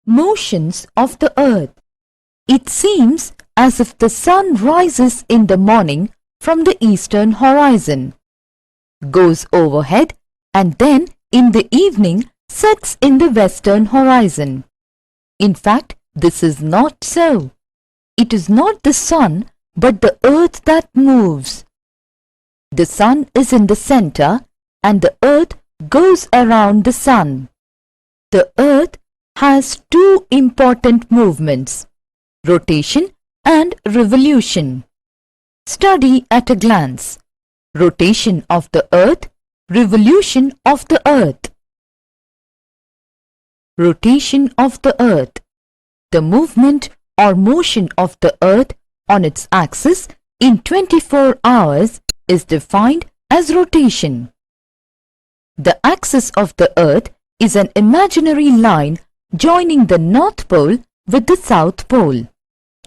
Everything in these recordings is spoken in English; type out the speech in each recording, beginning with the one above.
Motions of the Earth. It seems as if the sun rises in the morning from the eastern horizon, goes overhead, and then in the evening sets in the western horizon. In fact, this is not so. It is not the sun but the earth that moves. The sun is in the center and the earth goes around the sun. The earth has two important movements, rotation and revolution. Study at a glance. Rotation of the earth, revolution of the earth. Rotation of the earth. The movement or motion of the earth on its axis in 24 hours is defined as rotation. The axis of the earth is an imaginary line joining the North Pole with the South Pole.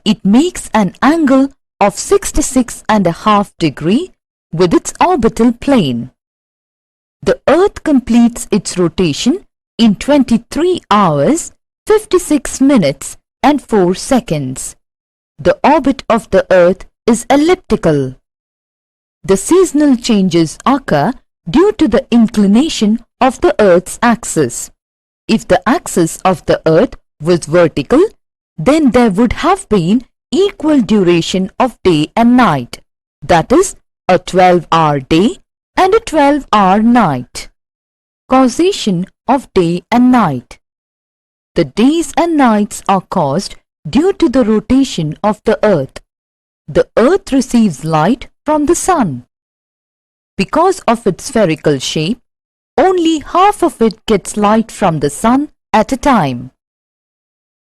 It makes an angle of 66.5 degrees with its orbital plane. The earth completes its rotation in 23 hours, 56 minutes and 4 seconds. The orbit of the earth is elliptical. The seasonal changes occur due to the inclination of the earth's axis. If the axis of the earth was vertical, then there would have been equal duration of day and night, that is, a 12-hour day and a 12-hour night. Causation of day and night. The days and nights are caused due to the rotation of the earth. The earth receives light from the sun. Because of its spherical shape, only half of it gets light from the sun at a time.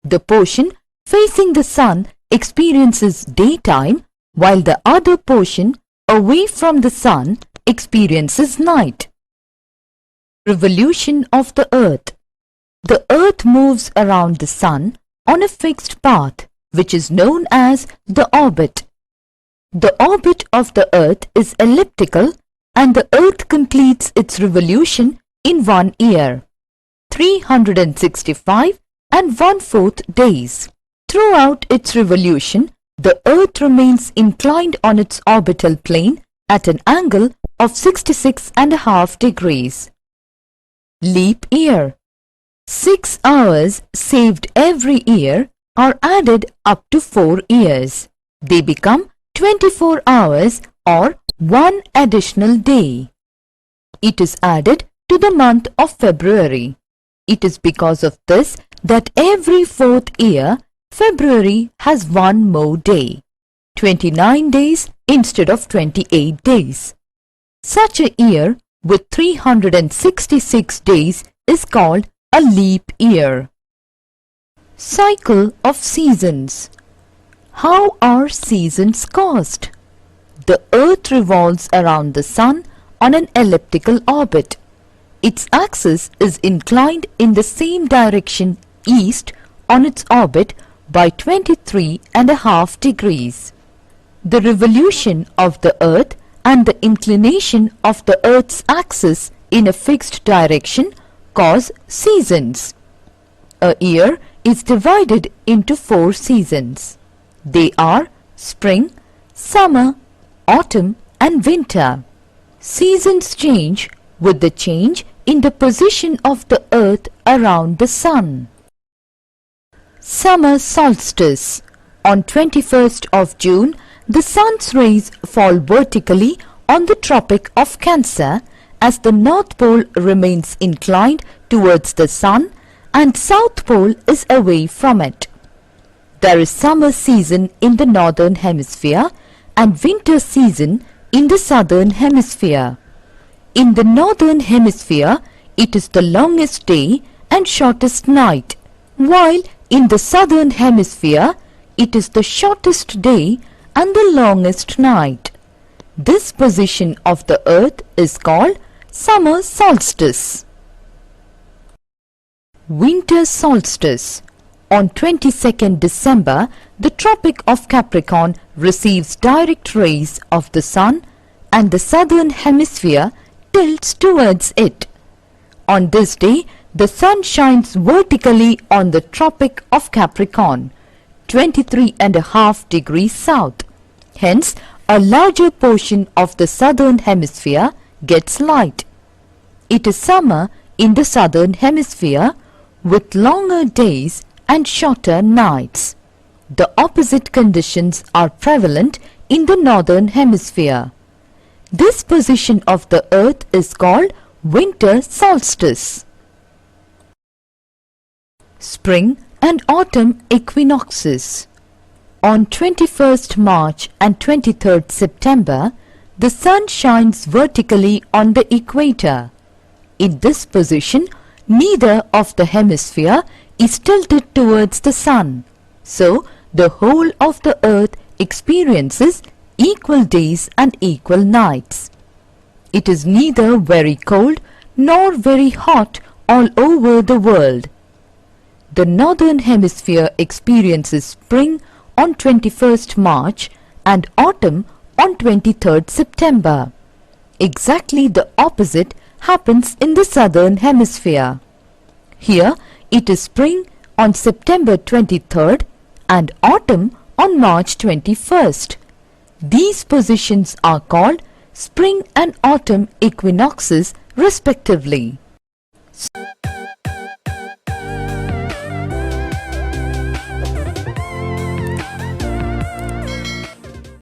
The portion facing the sun experiences daytime, while the other portion away from the sun experiences night. Revolution of the earth. The earth moves around the sun on a fixed path, which is known as the orbit. The orbit of the earth is elliptical and the earth completes its revolution in 1 year, 365 1/4 days. Throughout its revolution, the earth remains inclined on its orbital plane at an angle of 66.5 degrees. Leap year. 6 hours saved every year are added up to 4 years. They become 24 hours or 1 additional day. It is added to the month of February. It is because of this that every 4th year, February has 1 more day, 29 days instead of 28 days. Such a year with 366 days is called a leap year. Cycle of seasons. How are seasons caused? The earth revolves around the sun on an elliptical orbit. Its axis is inclined in the same direction east on its orbit by 23.5 degrees. The revolution of the earth and the inclination of the earth's axis in a fixed direction cause seasons. A year is divided into 4 seasons. They are spring, summer, autumn and winter. Seasons change with the change in the position of the earth around the sun. Summer solstice. On 21st of June, the sun's rays fall vertically on the Tropic of Cancer as the North Pole remains inclined towards the sun and South Pole is away from it. There is summer season in the Northern Hemisphere and winter season in the Southern Hemisphere. In the Northern Hemisphere, it is the longest day and shortest night, while in the Southern Hemisphere, it is the shortest day and the longest night. This position of the earth is called summer solstice. Winter solstice. On 22nd December, the Tropic of Capricorn receives direct rays of the sun and the Southern Hemisphere tilts towards it. On this day, the sun shines vertically on the Tropic of Capricorn, 23.5 degrees south. Hence, a larger portion of the southern hemisphere gets light. It is summer in the southern hemisphere with longer days and shorter nights. The opposite conditions are prevalent in the northern hemisphere. This position of the earth is called winter solstice. Spring and autumn equinoxes. On 21st March and 23rd September, the sun shines vertically on the equator. In this position, neither of the hemisphere is tilted towards the sun. So, the whole of the earth experiences equal days and equal nights. It is neither very cold nor very hot all over the world. The northern hemisphere experiences spring on 21st March and autumn on 23rd September. Exactly the opposite happens in the southern hemisphere. Here it is spring on September 23rd and autumn on March 21st. These positions are called spring and autumn equinoxes respectively.